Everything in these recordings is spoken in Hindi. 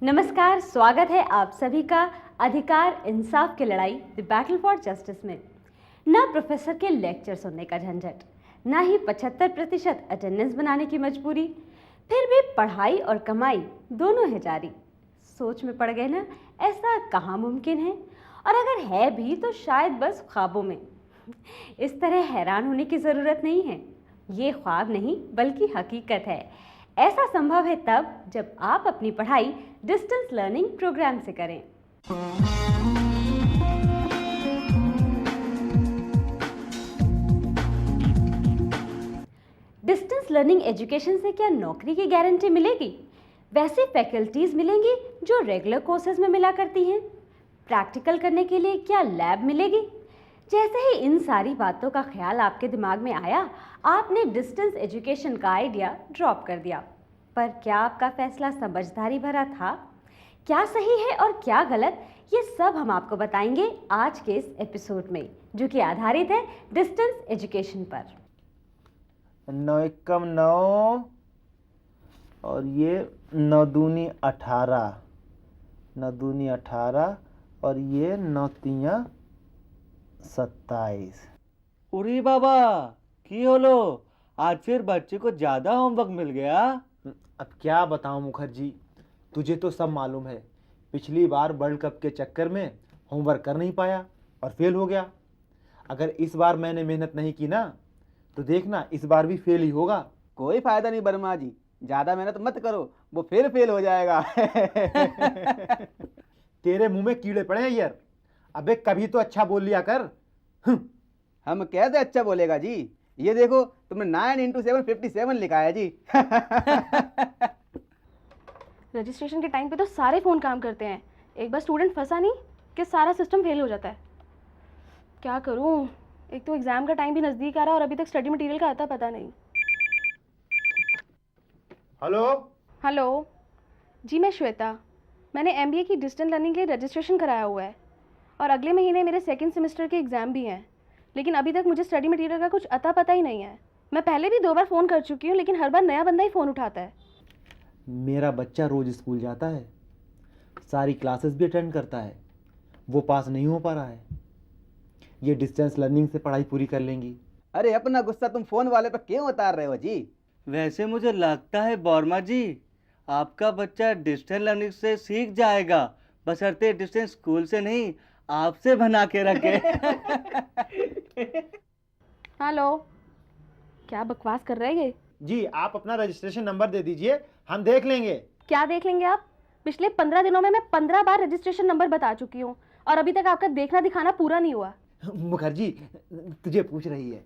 नमस्कार, स्वागत है आप सभी का अधिकार इंसाफ की लड़ाई द बैटल फॉर जस्टिस में। ना प्रोफेसर के लेक्चर सुनने का झंझट, ना ही 75% अटेंडेंस बनाने की मजबूरी, फिर भी पढ़ाई और कमाई दोनों है जारी। सोच में पड़ गए ना, ऐसा कहाँ मुमकिन है, और अगर है भी तो शायद बस ख्वाबों में। इस तरह हैरान होने की ज़रूरत नहीं है, ये ख्वाब नहीं बल्कि हकीकत है। ऐसा संभव है तब जब आप अपनी पढ़ाई डिस्टेंस लर्निंग प्रोग्राम से करें। डिस्टेंस लर्निंग एजुकेशन से क्या नौकरी की गारंटी मिलेगी? वैसी फैकल्टीज मिलेंगी जो रेगुलर कोर्सेज में मिला करती हैं। प्रैक्टिकल करने के लिए क्या लैब मिलेगी? जैसे ही इन सारी बातों का ख्याल आपके दिमाग में आया, आपने डिस्टेंस एजुकेशन का आइडिया ड्रॉप कर दिया। पर क्या आपका फैसला समझदारी भरा था? क्या सही है और क्या गलत, ये सब हम आपको बताएंगे आज के इस एपिसोड में, जो कि आधारित है डिस्टेंस एजुकेशन पर। 9 एकम 9 और ये 9 दूनी 18, 9 दूनी 18 और ये 9 तिया 27। उरी बाबा की होलो, आज फिर बच्चे को ज्यादा होमवर्क मिल गया। अब क्या बताऊं मुखर्जी, तुझे तो सब मालूम है। पिछली बार वर्ल्ड कप के चक्कर में होमवर्क कर नहीं पाया और फेल हो गया। अगर इस बार मैंने मेहनत नहीं की ना तो देखना इस बार भी फेल ही होगा। कोई फायदा नहीं वर्मा जी, ज्यादा मेहनत मत करो, वो फिर फेल हो जाएगा। तेरे मुंह में कीड़े पड़े हैं यार। अबे कभी तो अच्छा बोल लिया कर। हम कैसे अच्छा बोलेगा जी? ये देखो तुमने 9 × 7 57 लिखा है जी। रजिस्ट्रेशन के टाइम पे तो सारे फ़ोन काम करते हैं, एक बार स्टूडेंट फंसा नहीं कि सारा सिस्टम फेल हो जाता है। क्या करूं? एक तो एग्ज़ाम का टाइम भी नज़दीक आ रहा है और अभी तक स्टडी मटेरियल का आता पता नहीं। हेलो जी, मैं श्वेता। मैंने MBA की डिस्टेंस लर्निंग के लिए रजिस्ट्रेशन कराया हुआ है और अगले महीने मेरे सेकेंड सेमेस्टर के एग्ज़ाम भी हैं, लेकिन अभी तक मुझे स्टडी मटेरियल का कुछ अता पता ही नहीं है। मैं पहले भी 2 बार फ़ोन कर चुकी हूँ, लेकिन हर बार नया बंदा ही फ़ोन उठाता है। मेरा बच्चा रोज स्कूल जाता है, सारी क्लासेस भी अटेंड करता है, वो पास नहीं हो पा रहा है। ये डिस्टेंस लर्निंग से पढ़ाई पूरी कर लेंगी। अरे अपना गुस्सा तुम फोन वाले पर क्यों उतार रहे हो जी? वैसे मुझे लगता है वर्मा जी, आपका बच्चा डिस्टेंस लर्निंग से सीख जाएगा, बशर्ते डिस्टेंस स्कूल से नहीं आपसे बना के रखे। हेलो, क्या बकवास कर रहे हैं ये? जी आप अपना रजिस्ट्रेशन नंबर दे दीजिए, हम देख लेंगे। क्या देख लेंगे आप? पिछले 15 दिनों में मैं 15 बार रजिस्ट्रेशन नंबर बता चुकी हूँ और अभी तक आपका देखना दिखाना पूरा नहीं हुआ। मुखर्जी तुझे पूछ रही है।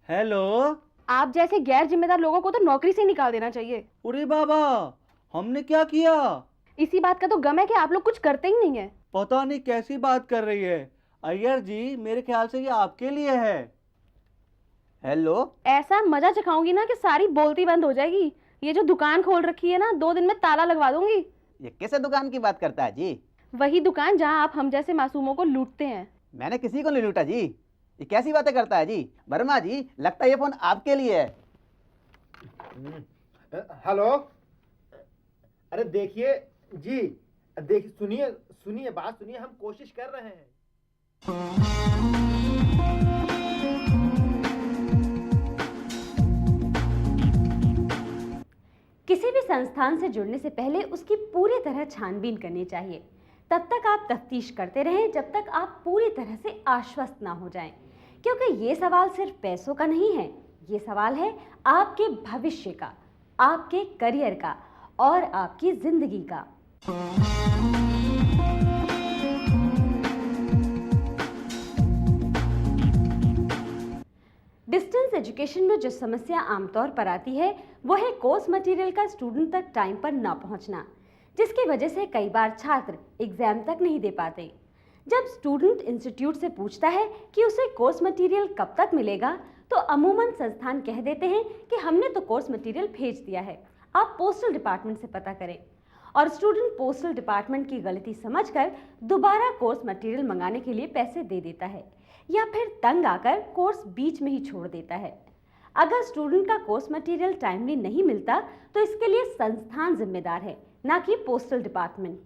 हेलो। आप जैसे गैर जिम्मेदार लोगों को तो नौकरी से निकाल देना चाहिए। उरी बाबा, हमने क्या किया? इसी बात का तो गम है कि आप लोग कुछ करते ही नहीं है। पता नहीं कैसी बात कर रही है अय्यर जी, मेरे ख्याल से ये आपके लिए है। हेलो, ऐसा मजा चखाऊंगी ना कि सारी बोलती बंद हो जाएगी। ये जो दुकान खोल रखी है ना, 2 दिन में ताला लगवा दूंगी। ये किस दुकान की बात करता है जी? वही दुकान जहां आप हम जैसे मासूमों को लूटते हैं। मैंने किसी को नहीं लूटा जी। ये कैसी बातें करता है जी? वर्मा जी, लगता है ये फोन आपके लिए है। हेलो, अरे देखिए जी, देखिए सुनिए सुनिए, बात सुनिए, हम कोशिश कर रहे हैं। किसी भी संस्थान से जुड़ने से पहले उसकी पूरी तरह छानबीन करनी चाहिए। तब तक आप तफ्तीश करते रहें जब तक आप पूरी तरह से आश्वस्त ना हो जाएं, क्योंकि ये सवाल सिर्फ पैसों का नहीं है, ये सवाल है आपके भविष्य का, आपके करियर का और आपकी जिंदगी का। डिस्टेंस एजुकेशन में जो समस्या आमतौर पर आती है वो है कोर्स मटेरियल का स्टूडेंट तक टाइम पर ना पहुंचना, जिसकी वजह से कई बार छात्र एग्जाम तक नहीं दे पाते। जब स्टूडेंट इंस्टीट्यूट से पूछता है कि उसे कोर्स मटेरियल कब तक मिलेगा, तो अमूमन संस्थान कह देते हैं कि हमने तो कोर्स मटेरियल भेज दिया है, आप पोस्टल डिपार्टमेंट से पता करें। और स्टूडेंट पोस्टल डिपार्टमेंट की गलती समझकर दोबारा कोर्स मटेरियल मंगाने के लिए पैसे दे देता है या फिर तंग आकर कोर्स बीच में ही छोड़ देता है। अगर स्टूडेंट का कोर्स मटेरियल टाइमली नहीं मिलता तो इसके लिए संस्थान जिम्मेदार है, ना कि पोस्टल डिपार्टमेंट।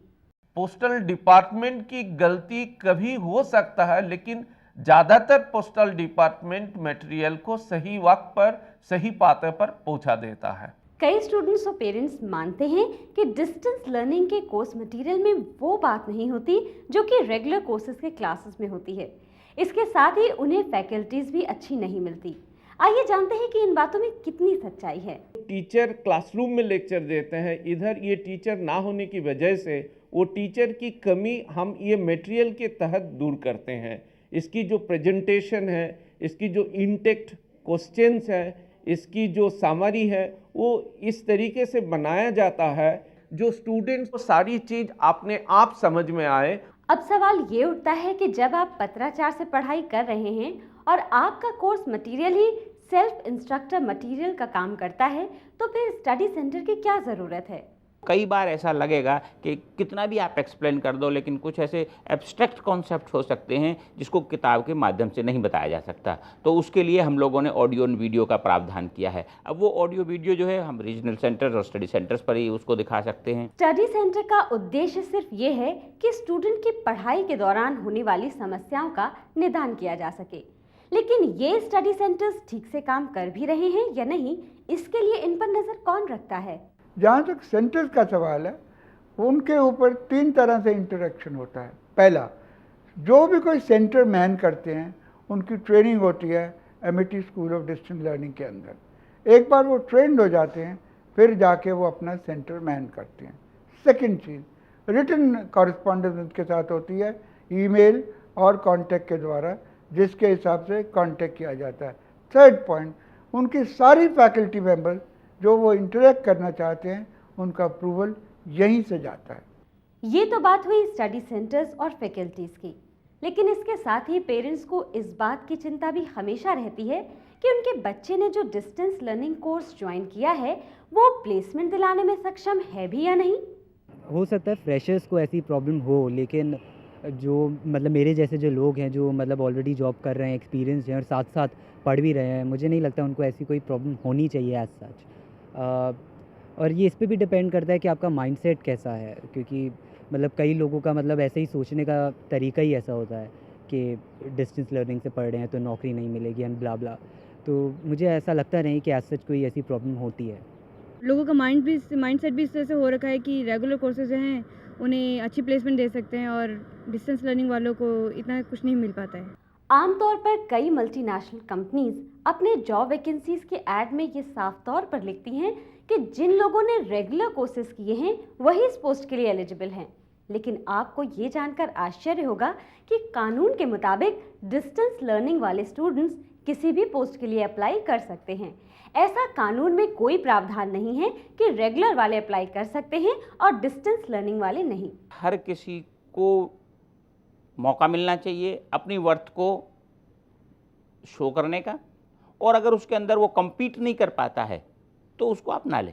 पोस्टल डिपार्टमेंट की गलती कभी हो सकता है, लेकिन ज़्यादातर पोस्टल डिपार्टमेंट मटेरियल को सही वक्त पर सही पाते पर पहुंचा देता है। कई स्टूडेंट्स और पेरेंट्स मानते हैं कि डिस्टेंस लर्निंग के कोर्स मटेरियल में वो बात नहीं होती जो कि रेगुलर कोर्सेज के क्लासेस में होती है। इसके साथ ही उन्हें फैकल्टीज भी अच्छी नहीं मिलती। आइए जानते हैं कि इन बातों में कितनी सच्चाई है। टीचर क्लासरूम में लेक्चर देते हैं, इधर ये टीचर ना होने की वजह से वो टीचर की कमी हम ये मटेरियल के तहत दूर करते हैं। इसकी जो प्रेजेंटेशन है, इसकी जो इनटेक्ट क्वेश्चंस है, इसकी जो समरी है, वो इस तरीके से बनाया जाता है जो स्टूडेंट्स को सारी चीज़ अपने आप समझ में आए। अब सवाल ये उठता है कि जब आप पत्राचार से पढ़ाई कर रहे हैं और आपका कोर्स मटेरियल ही सेल्फ इंस्ट्रक्टर मटेरियल का काम करता है, तो फिर स्टडी सेंटर की क्या ज़रूरत है। कई बार ऐसा लगेगा कि कितना भी आप एक्सप्लेन कर दो, लेकिन कुछ ऐसे एब्स्ट्रैक्ट कॉन्सेप्ट हो सकते हैं जिसको किताब के माध्यम से नहीं बताया जा सकता। तो उसके लिए हम लोगों ने ऑडियो और वीडियो का प्रावधान किया है। अब वो ऑडियो वीडियो जो है हम रीजनल सेंटर्स और स्टडी सेंटर्स पर ही उसको दिखा सकते हैं। स्टडी सेंटर का उद्देश्य सिर्फ ये है कि स्टूडेंट की पढ़ाई के दौरान होने वाली समस्याओं का निदान किया जा सके, लेकिन ये स्टडी सेंटर्स ठीक से काम कर भी रहे हैं या नहीं, इसके लिए इन पर नज़र कौन रखता है। जहाँ तक सेंटर्स का सवाल है, उनके ऊपर 3 तरह से इंटरेक्शन होता है। पहला, जो भी कोई सेंटर मैन करते हैं उनकी ट्रेनिंग होती है Amity school of distance learning के अंदर। एक बार वो ट्रेंड हो जाते हैं फिर जाके वो अपना सेंटर मैन करते हैं। सेकंड चीज़, रिटन कॉरेस्पॉन्डेंस उनके साथ होती है ईमेल और कांटेक्ट के द्वारा, जिसके हिसाब से कांटेक्ट किया जाता है। थर्ड पॉइंट, उनकी सारी फैकल्टी मेंबर जो वो इंटरेक्ट करना चाहते हैं उनका अप्रूवल यहीं से जाता है। ये तो बात हुई स्टडी सेंटर्स और फैकल्टीज़ की, लेकिन इसके साथ ही पेरेंट्स को इस बात की चिंता भी हमेशा रहती है कि उनके बच्चे ने जो डिस्टेंस लर्निंग कोर्स ज्वाइन किया है वो प्लेसमेंट दिलाने में सक्षम है भी या नहीं। हो सकता है फ्रेशर्स को ऐसी प्रॉब्लम हो, लेकिन जो मतलब मेरे जैसे जो लोग हैं जो मतलब ऑलरेडी जॉब कर रहे हैं, एक्सपीरियंस हैं और साथ साथ पढ़ भी रहे हैं, मुझे नहीं लगता उनको ऐसी कोई प्रॉब्लम होनी चाहिए एज सच। और ये इस पे भी डिपेंड करता है कि आपका माइंडसेट कैसा है, क्योंकि मतलब कई लोगों का मतलब ऐसे ही सोचने का तरीका ही ऐसा होता है कि डिस्टेंस लर्निंग से पढ़ रहे हैं तो नौकरी नहीं मिलेगी एंड ब्ला ब्ला। तो मुझे ऐसा लगता नहीं कि एज सच कोई ऐसी प्रॉब्लम होती है। लोगों का माइंडसेट भी इस तरह से हो रखा है कि रेगुलर कोर्सेज जो हैं उन्हें अच्छी प्लेसमेंट दे सकते हैं और डिस्टेंस लर्निंग वालों को इतना कुछ नहीं मिल पाता है। आमतौर पर कई मल्टीनेशनल कंपनीज अपने जॉब वैकेंसीज के ऐड में ये साफ तौर पर लिखती हैं कि जिन लोगों ने रेगुलर कोर्सेज किए हैं वही इस पोस्ट के लिए एलिजिबल हैं। लेकिन आपको ये जानकर आश्चर्य होगा कि कानून के मुताबिक डिस्टेंस लर्निंग वाले स्टूडेंट्स किसी भी पोस्ट के लिए अप्लाई कर सकते हैं। ऐसा कानून में कोई प्रावधान नहीं है कि रेगुलर वाले अप्लाई कर सकते हैं और डिस्टेंस लर्निंग वाले नहीं। हर किसी को मौका मिलना चाहिए अपनी वर्थ को शो करने का, और अगर उसके अंदर वो compete नहीं कर पाता है तो उसको अपना ले।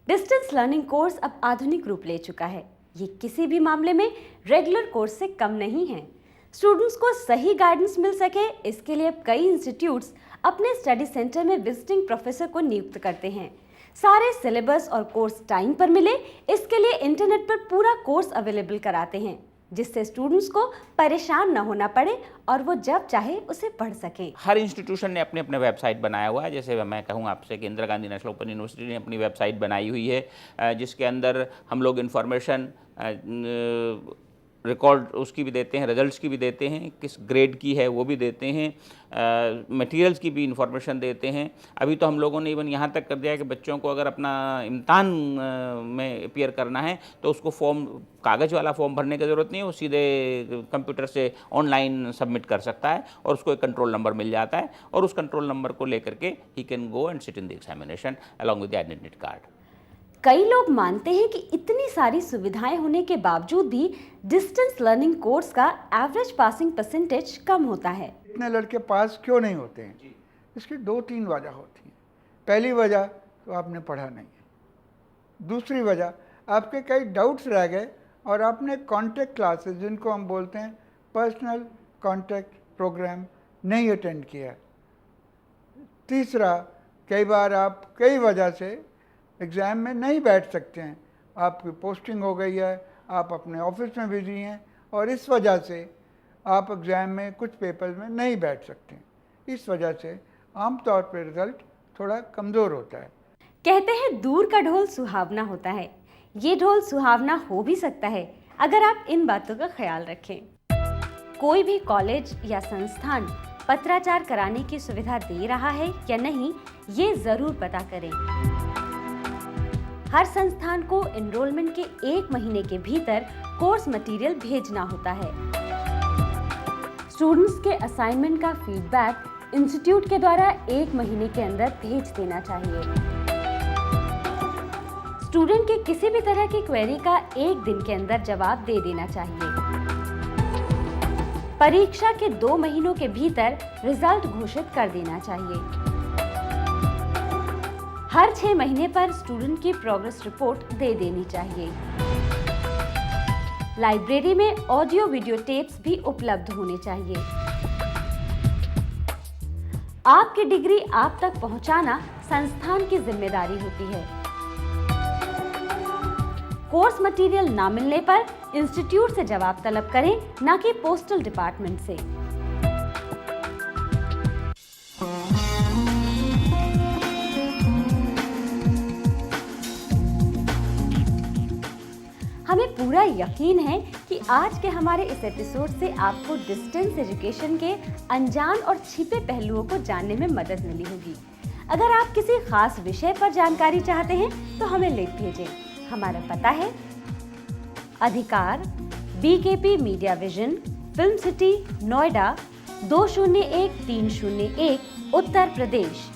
डिस्टेंस लर्निंग कोर्स अब आधुनिक रूप ले चुका है। ये किसी भी मामले में रेगुलर कोर्स से कम नहीं है। स्टूडेंट्स को सही गाइडेंस मिल सके, इसके लिए अब कई इंस्टीट्यूट्स अपने स्टडी सेंटर में विजिटिंग प्रोफेसर को नियुक्त करते हैं। सारे सिलेबस और कोर्स टाइम पर मिले, इसके लिए इंटरनेट पर पूरा कोर्स अवेलेबल कराते हैं, जिससे स्टूडेंट्स को परेशान न होना पड़े और वो जब चाहे उसे पढ़ सकें। हर इंस्टीट्यूशन ने अपने अपने वेबसाइट बनाया हुआ है। जैसे मैं कहूँ आपसे कि Indira Gandhi national open university ने अपनी वेबसाइट बनाई हुई है, जिसके अंदर हम लोग इन्फॉर्मेशन रिकॉर्ड उसकी भी देते हैं, रिजल्ट्स की भी देते हैं, किस ग्रेड की है वो भी देते हैं, मटेरियल्स की भी इंफॉर्मेशन देते हैं। अभी तो हम लोगों ने इवन यहाँ तक कर दिया है कि बच्चों को अगर अपना इम्तान में अपीयर करना है तो उसको फॉर्म, कागज़ वाला फॉर्म भरने की ज़रूरत नहीं है, वो सीधे कंप्यूटर से ऑनलाइन सबमिट कर सकता है और उसको एक कंट्रोल नंबर मिल जाता है, और उस कंट्रोल नंबर को लेकर के he can go and sit in the examination along with the admit card. कई लोग मानते हैं कि इतनी सारी सुविधाएं होने के बावजूद भी डिस्टेंस लर्निंग कोर्स का एवरेज पासिंग परसेंटेज कम होता है। इतने लड़के पास क्यों नहीं होते हैं? इसकी 2-3 वजह होती हैं। पहली वजह तो आपने पढ़ा नहीं है। दूसरी वजह, आपके कई डाउट्स रह गए और आपने कॉन्टेक्ट क्लासेस, जिनको हम बोलते हैं पर्सनल कॉन्टेक्ट प्रोग्राम, नहीं अटेंड किया। तीसरा, कई बार आप कई वजह से एग्ज़ाम में नहीं बैठ सकते हैं, आपकी पोस्टिंग हो गई है, आप अपने ऑफिस में बिजी हैं और इस वजह से आप एग्ज़ाम में कुछ पेपर्स में नहीं बैठ सकते। इस वजह से आमतौर पर रिज़ल्ट थोड़ा कमज़ोर होता है। कहते हैं दूर का ढोल सुहावना होता है, ये ढोल सुहावना हो भी सकता है अगर आप इन बातों का ख्याल रखें। कोई भी कॉलेज या संस्थान पत्राचार कराने की सुविधा दे रहा है या नहीं, ये जरूर पता करें। हर संस्थान को एनरोलमेंट के 1 महीने के भीतर कोर्स मटेरियल भेजना होता है। स्टूडेंट्स के असाइनमेंट का फीडबैक इंस्टीट्यूट के द्वारा 1 महीने के अंदर भेज देना चाहिए। स्टूडेंट के किसी भी तरह की क्वेरी का 1 दिन के अंदर जवाब दे देना चाहिए। परीक्षा के 2 महीनों के भीतर रिजल्ट घोषित कर देना चाहिए। हर 6 महीने पर स्टूडेंट की प्रोग्रेस रिपोर्ट दे देनी चाहिए। लाइब्रेरी में ऑडियो वीडियो टेप्स भी उपलब्ध होने चाहिए। आपकी डिग्री आप तक पहुंचाना संस्थान की जिम्मेदारी होती है। कोर्स मटेरियल ना मिलने पर इंस्टीट्यूट से जवाब तलब करें, ना कि पोस्टल डिपार्टमेंट से। हमें पूरा यकीन है कि आज के हमारे इस एपिसोड से आपको डिस्टेंस एजुकेशन के अनजान और छिपे पहलुओं को जानने में मदद मिली होगी। अगर आप किसी खास विषय पर जानकारी चाहते हैं तो हमें लिख भेजें। हमारा पता है अधिकार, BKP media vision, film city, Noida 201301, Uttar Pradesh.